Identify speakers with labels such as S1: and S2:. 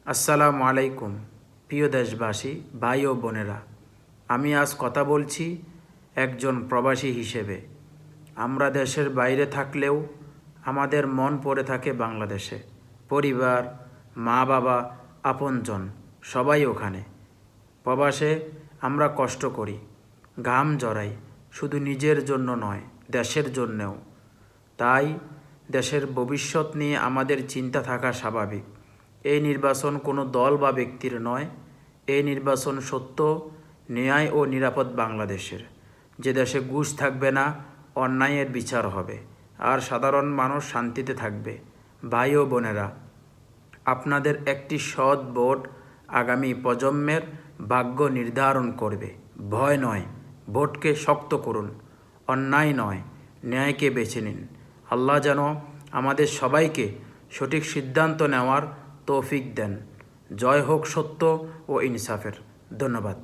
S1: আসসালামু আলাইকুম প্রিয় দেশবাসী, ভাই ও বোনেরা। আমি আজ কথা বলছি একজন প্রবাসী হিসেবে। আমরা দেশের বাইরে থাকলেও আমাদের মন পড়ে থাকে বাংলাদেশে। পরিবার, মা বাবা, আপনজন সবাই ওখানে। প্রবাসে আমরা কষ্ট করি, ঘাম জড়াই, শুধু নিজের জন্য নয়, দেশের জন্যেও। তাই দেশের ভবিষ্যৎ নিয়ে আমাদের চিন্তা থাকা স্বাভাবিক। এই নির্বাচন কোনো দল বা ব্যক্তির নয়, এই নির্বাচন সত্য, ন্যায় ও নিরাপদ বাংলাদেশের। যে দেশে ঘুষ থাকবে না, অন্যায়ের বিচার হবে, আর সাধারণ মানুষ শান্তিতে থাকবে। ভাই ও বোনেরা, আপনাদের একটি সৎ ভোট আগামী প্রজন্মের ভাগ্য নির্ধারণ করবে। ভয় নয়, ভোটকে শক্ত করুন। অন্যায় নয়, ন্যায়কে বেছে নিন। আল্লাহ যেন আমাদের সবাইকে সঠিক সিদ্ধান্ত নেওয়ার তৌফিক দেন। জয় হোক সত্য ও ইনসাফের। ধন্যবাদ।